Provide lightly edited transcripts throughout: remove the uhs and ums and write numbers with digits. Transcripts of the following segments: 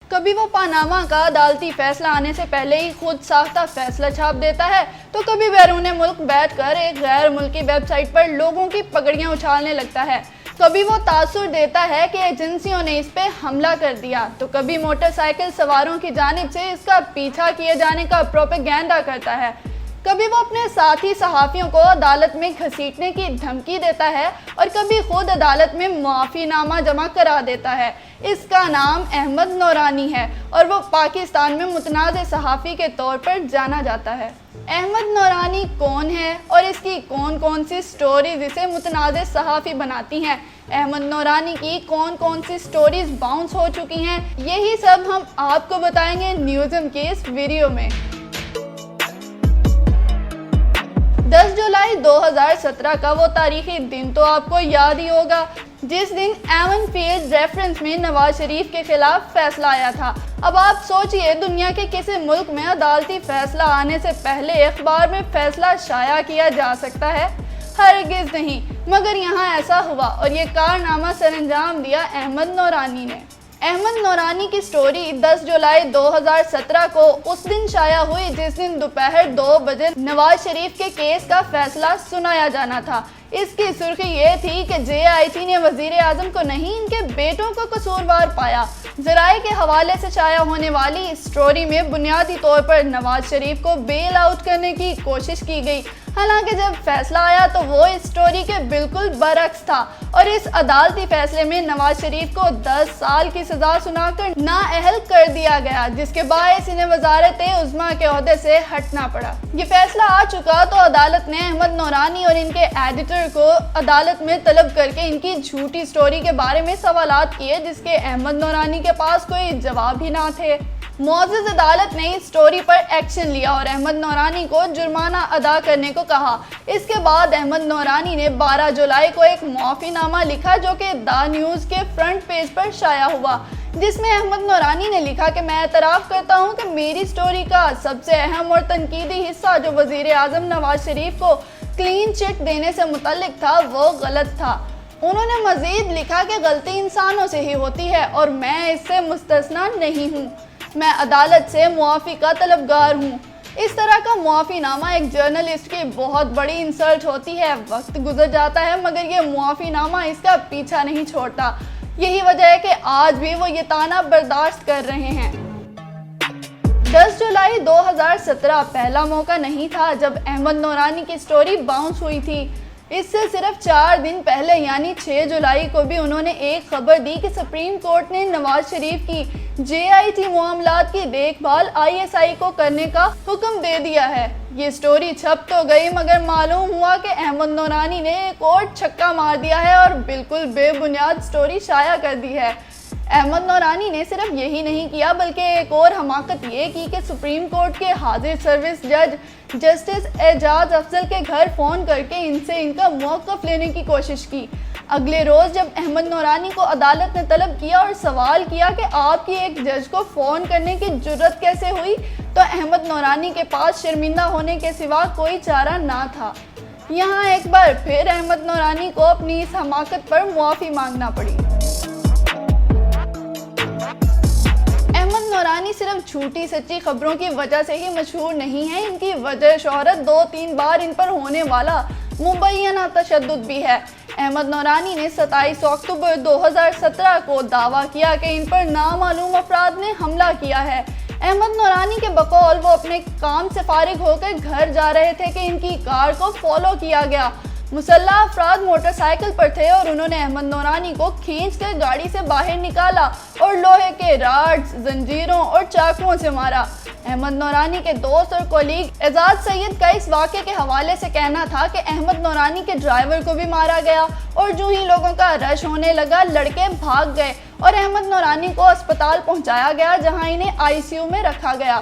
کبھی وہ پاناما کا عدالتی فیصلہ آنے سے پہلے ہی خود ساختہ فیصلہ چھاپ دیتا ہے تو کبھی بیرون ملک بیٹھ کر ایک غیر ملکی ویب سائٹ پر لوگوں کی پگڑیاں اچھالنے لگتا ہے۔ کبھی وہ تاثر دیتا ہے کہ ایجنسیوں نے اس پہ حملہ کر دیا تو کبھی موٹر سائیکل سواروں کی جانب سے اس کا پیچھا کیے جانے کا پروپیگینڈا کرتا ہے۔ کبھی وہ اپنے ساتھی صحافیوں کو عدالت میں گھسیٹنے کی دھمکی دیتا ہے اور کبھی خود عدالت میں معافی نامہ جمع کرا دیتا ہے۔ اس کا نام احمد نورانی ہے اور وہ پاکستان میں متنازع صحافی کے طور پر جانا جاتا ہے۔ احمد نورانی کون ہے اور اس کی کون سی سٹوریز اسے متنازع صحافی بناتی ہیں؟ احمد نورانی کی کون سی سٹوریز باؤنس ہو چکی ہیں؟ یہی سب ہم آپ کو بتائیں گے نیوزم کی اس ویڈیو میں۔ 10 جولائی 2017 کا وہ تاریخی دن تو آپ کو یاد ہی ہوگا جس دن ایون فیلڈ ریفرنس میں نواز شریف کے خلاف فیصلہ آیا تھا۔ اب آپ سوچئے دنیا کے کسی ملک میں عدالتی فیصلہ آنے سے پہلے اخبار میں فیصلہ شائع کیا جا سکتا ہے؟ ہرگز نہیں، مگر یہاں ایسا ہوا اور یہ کارنامہ سر انجام دیا احمد نورانی نے۔ احمد نورانی کی سٹوری 10 جولائی 2017 کو اس دن شائع ہوئی جس دن دوپہر 2 بجے نواز شریف کے کیس کا فیصلہ سنایا جانا تھا۔ اس کی سرخی یہ تھی کہ JIT نے وزیر اعظم کو نہیں ان کے بیٹوں کو قصوروار پایا۔ ذرائع کے حوالے سے شائع ہونے والی اس سٹوری میں بنیادی طور پر نواز شریف کو بیل آؤٹ کرنے کی کوشش کی گئی، حالانکہ جب فیصلہ آیا تو وہ اس سٹوری کے بالکل برعکس تھا اور اس عدالتی فیصلے میں نواز شریف کو 10 سال کی سزا سنا کر نااہل کر دیا گیا، جس کے باعث انہیں وزارت عظمیٰ کے عہدے سے ہٹنا پڑا۔ یہ فیصلہ آ چکا تو عدالت نے احمد نورانی اور ان کے ایڈیٹر کو عدالت میں طلب کر کے ان کی جھوٹی سٹوری کے بارے میں سوالات کیے، جس کے احمد نورانی کے پاس کوئی جواب ہی نہ تھے۔ معزز عدالت نے اس سٹوری پر ایکشن لیا اور احمد نورانی کو جرمانہ ادا کرنے کو کہا۔ اس کے بعد احمد نورانی نے 12 جولائی کو ایک معافی نامہ لکھا جو کہ دا نیوز کے فرنٹ پیج پر شائع ہوا، جس میں احمد نورانی نے لکھا کہ میں اعتراف کرتا ہوں کہ میری سٹوری کا سب سے اہم اور تنقیدی حصہ جو وزیر اعظم نواز شریف کو کلین چٹ دینے سے متعلق تھا وہ غلط تھا۔ انہوں نے مزید لکھا کہ غلطی انسانوں سے ہی ہوتی ہے اور میں اس سے مستثنا نہیں ہوں۔ میں عدالت سے معافی کا طلبگار ہوں۔ اس طرح کا معافی نامہ ایک جرنلسٹ کی بہت بڑی انسلٹ ہوتی ہے۔ وقت گزر جاتا ہے مگر یہ معافی نامہ اس کا پیچھا نہیں چھوڑتا۔ یہی وجہ ہے کہ آج بھی وہ یہ طعنہ برداشت کر رہے ہیں۔ 10 جولائی 2017 پہلا موقع نہیں تھا جب احمد نورانی کی سٹوری باؤنس ہوئی تھی۔ اس سے صرف 4 دن پہلے یعنی 6 جولائی کو بھی انہوں نے ایک خبر دی کہ سپریم کورٹ نے نواز شریف کی JIT معاملات کی دیکھ بھال ISI کو کرنے کا حکم دے دیا ہے۔ یہ سٹوری چھپ تو گئی مگر معلوم ہوا کہ احمد نورانی نے ایک اور چھکا مار دیا ہے اور بالکل بے بنیاد سٹوری شائع کر دی ہے۔ احمد نورانی نے صرف یہی نہیں کیا بلکہ ایک اور حماقت یہ کی کہ سپریم کورٹ کے حاضر سروس جج جسٹس اعجاز افضل کے گھر فون کر کے ان سے ان کا موقف لینے کی کوشش کی۔ اگلے روز جب احمد نورانی کو عدالت نے طلب کیا اور سوال کیا کہ آپ کی ایک جج کو فون کرنے کی جرت کیسے ہوئی تو احمد نورانی کے پاس شرمندہ ہونے کے سوا کوئی چارہ نہ تھا۔ یہاں ایک بار پھر احمد نورانی کو اپنی اس حماقت پر معافی مانگنا پڑی۔ احمد نورانی صرف جھوٹی سچی خبروں کی وجہ سے ہی مشہور نہیں ہے، ان کی وجہ شہرت 2-3 بار ان پر ہونے والا مبینہ تشدد بھی ہے۔ احمد نورانی نے 27 اکتوبر 2017 کو دعویٰ کیا کہ ان پر نامعلوم افراد نے حملہ کیا ہے۔ احمد نورانی کے بقول وہ اپنے کام سے فارغ ہو کر گھر جا رہے تھے کہ ان کی کار کو فالو کیا گیا۔ مسلح افراد موٹر سائیکل پر تھے اور انہوں نے احمد نورانی کو کھینچ کر گاڑی سے باہر نکالا اور لوہے کے راڈز، زنجیروں اور چاقوؤں سے مارا۔ احمد نورانی کے دوست اور کولیگ اعجاز سید کا اس واقعے کے حوالے سے کہنا تھا کہ احمد نورانی کے ڈرائیور کو بھی مارا گیا اور جو ہی لوگوں کا رش ہونے لگا لڑکے بھاگ گئے اور احمد نورانی کو اسپتال پہنچایا گیا جہاں انہیں ICU میں رکھا گیا۔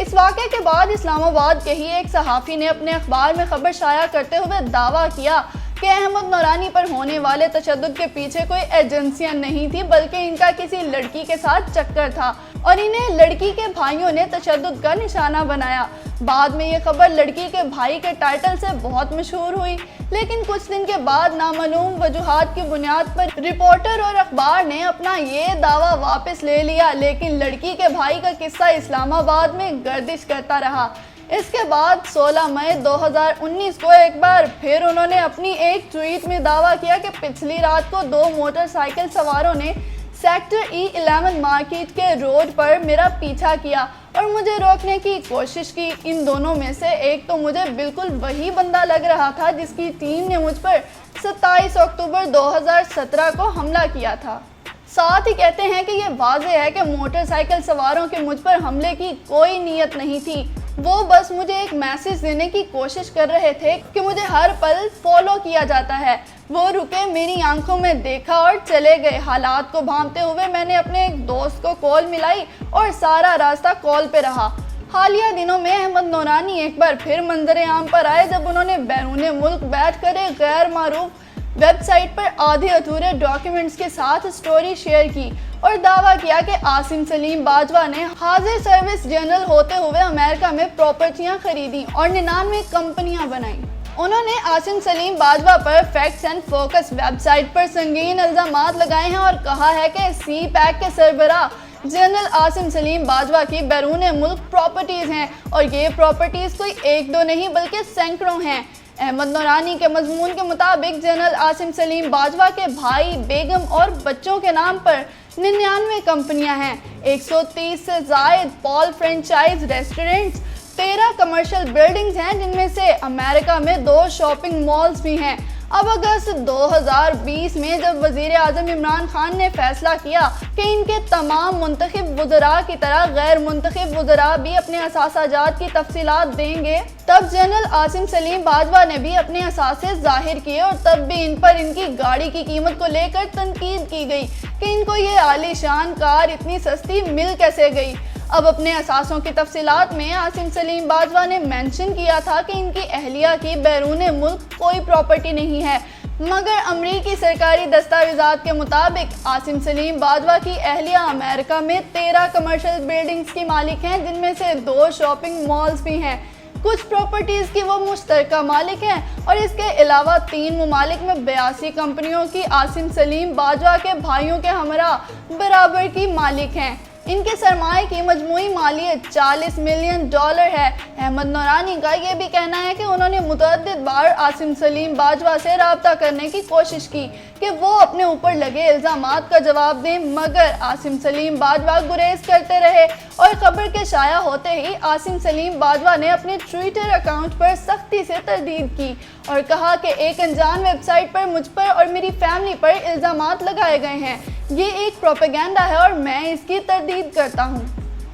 اس واقعے کے بعد اسلام آباد کے ہی ایک صحافی نے اپنے اخبار میں خبر شائع کرتے ہوئے دعویٰ کیا کہ احمد نورانی پر ہونے والے تشدد کے پیچھے کوئی ایجنسیاں نہیں تھی بلکہ ان کا کسی لڑکی کے ساتھ چکر تھا۔ और इन्हें लड़की के भाइयों ने तशद्दुद का निशाना बनाया। बाद में ये खबर लड़की के भाई के टाइटल से बहुत मशहूर हुई, लेकिन कुछ दिन के बाद नामालूम वजूहात की बुनियाद पर रिपोर्टर और अखबार ने अपना ये दावा वापस ले लिया, लेकिन लड़की के भाई का किस्सा इस्लामाबाद में गर्दिश करता रहा। इसके बाद 16 मई 2019 को एक बार फिर उन्होंने अपनी एक ट्वीट में दावा किया कि पिछली रात को 2 मोटरसाइकिल सवारों ने सेक्टर E11 मार्केट के रोड पर मेरा पीछा किया और मुझे रोकने की कोशिश की। इन दोनों में से एक तो मुझे बिल्कुल वही बंदा लग रहा था जिसकी टीम ने मुझ पर 27 अक्टूबर 2017 को हमला किया था। साथ ही कहते हैं कि ये वाज़ेह है कि मोटरसाइकिल सवारों के मुझ पर हमले की कोई नीयत नहीं थी, वो बस मुझे एक मैसेज देने की कोशिश कर रहे थे कि मुझे हर पल फॉलो किया जाता है। वो रुके, मेरी आंखों में देखा और चले गए। हालात को भांपते हुए मैंने अपने एक दोस्त को कॉल मिलाई और सारा रास्ता कॉल पे रहा। हालिया दिनों में अहमद नूरानी एक बार फिर मंजर आम पर आए जब उन्होंने बैरून मुल्क बैठकर एक गैर मारूफ वेबसाइट पर आधे अधूरे डॉक्यूमेंट्स के साथ स्टोरी शेयर की और दावा किया कि आसिम सलीम बाजवा ने हाजिर सर्विस जनरल होते हुए अमेरिका में प्रॉपर्टियां खरीदी और 99 कंपनियां बनाई। उन्होंने आसिम सलीम बाजवा पर फैक्ट्स एंड फोकस वेबसाइट पर संगीन इल्जामात लगाए हैं और कहा है कि CPAC के सरबराह जनरल आसिम सलीम बाजवा की बैरून मुल्क प्रॉपर्टीज़ हैं और ये प्रॉपर्टीज़ कोई एक दो नहीं बल्कि सैकड़ों हैं। अहमद नूरानी के मजमून के मुताबिक जनरल आसिम सलीम बाजवा के भाई, बेगम और बच्चों के नाम पर 99 कंपनियां हैं, 130 से जायद Paul franchise restaurants, 13 commercial buildings हैं जिनमें से अमेरिका में 2 शॉपिंग मॉल्स भी हैं। अब अगस्त 2020 में जब वज़ीर आज़म इमरान खान ने फैसला किया कि इनके तमाम मुंतखब वज़रा की तरह गैर मुंतखब वज़रा भी अपने असासाजात की तफसीलात देंगे, तब जनरल आसिम सलीम बाजवा ने भी अपने असासे जाहिर किए और तब भी इन पर इनकी गाड़ी की कीमत को लेकर तनकीद की गई कि इनको ये आलीशान कार इतनी सस्ती मिल कैसे गई। अब अपने असासों की तफसीलात में आसिम सलीम बाजवा ने मेंशन किया था कि इनकी अहलिया की बैरून मुल्क कोई प्रॉपर्टी नहीं है, मगर अमरीकी सरकारी दस्तावेज़ात के मुताबिक आसिम सलीम बाजवा की अहलिया अमेरिका में 13 कमर्शियल बिल्डिंग्स की मालिक हैं जिनमें से 2 शॉपिंग मॉल्स भी हैं। कुछ प्रॉपर्टीज़ की वो मुश्तरका मालिक हैं और इसके अलावा 3 ममालिक में 82 कंपनियों की आसिम सलीम बाजवा के भाइयों के हमरा बराबर की मालिक हैं। इनके सरमाए की मजमूई मालियत $40 मिलियन है। अहमद नूरानी का ये भी कहना है कि उन्होंने मुतअद्दिद बार आसिम सलीम बाजवा से राब्ता करने की कोशिश की कि वो अपने ऊपर लगे इल्ज़ामात का जवाब दें, मगर आसिम सलीम बाजवा गुरेज करते रहे और खबर के शाया होते ही आसिम सलीम बाजवा ने अपने ट्विटर अकाउंट पर सख्ती से तरदीद की और कहा कि एक अनजान वेबसाइट पर मुझ पर और मेरी फैमिली पर इल्ज़ामात लगाए गए हैं, ये एक प्रोपेगेंडा है और मैं इसकी तरदीद करता हूँ।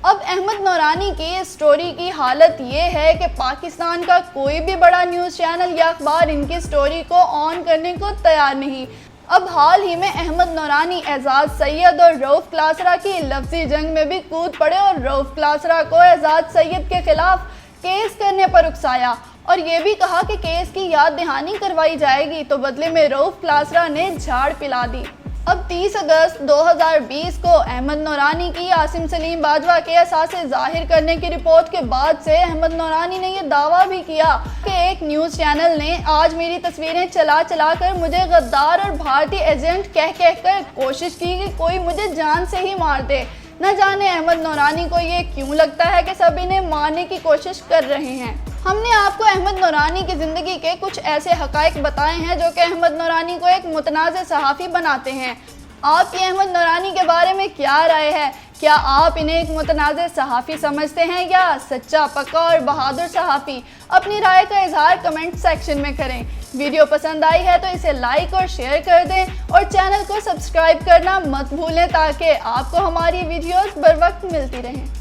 अब अहमद नूरानी की इस स्टोरी की हालत ये है कि पाकिस्तान का कोई भी बड़ा न्यूज़ चैनल या अखबार इनकी स्टोरी को ऑन करने को तैयार नहीं। अब हाल ही में अहमद नूरानी एजाज सैयद और रऊफ क्लासरा की लफ्जी जंग में भी कूद पड़े और रऊफ क्लासरा को एजाज सैयद के खिलाफ केस करने पर उकसाया और ये भी कहा कि केस की याद दहानी करवाई जाएगी, तो बदले में रऊफ क्लासरा ने झाड़ पिला दी। अब 30 अगस्त 2020 को अहमद नूरानी की आसिम सलीम बाजवा के असासे जाहिर करने की रिपोर्ट के बाद से अहमद नूरानी ने यह दावा भी किया कि एक न्यूज़ चैनल ने आज मेरी तस्वीरें चला कर मुझे गद्दार और भारतीय एजेंट कह कर कोशिश की कि कोई मुझे जान से ही मार दे। न जाने अहमद नूरानी को ये क्यों लगता है कि सभी ने मारने की कोशिश कर रहे हैं। हमने आपको अहमद नूरानी की ज़िंदगी के कुछ ऐसे हक़ाइक़ बताए हैं जो कि अहमद नूरानी को एक मुतनाज़ सहाफ़ी बनाते हैं। आपकी अहमद नूरानी के बारे में क्या राय है? क्या आप इन्हें एक मुतनाज़ सहाफ़ी समझते हैं या सच्चा, पक्का और बहादुर सहाफ़ी? अपनी राय का इजहार कमेंट सेक्शन में करें। वीडियो पसंद आई है तो इसे लाइक और शेयर कर दें और चैनल को सब्सक्राइब करना मत भूलें ताकि आपको हमारी वीडियोस बर वक्त मिलती रहें।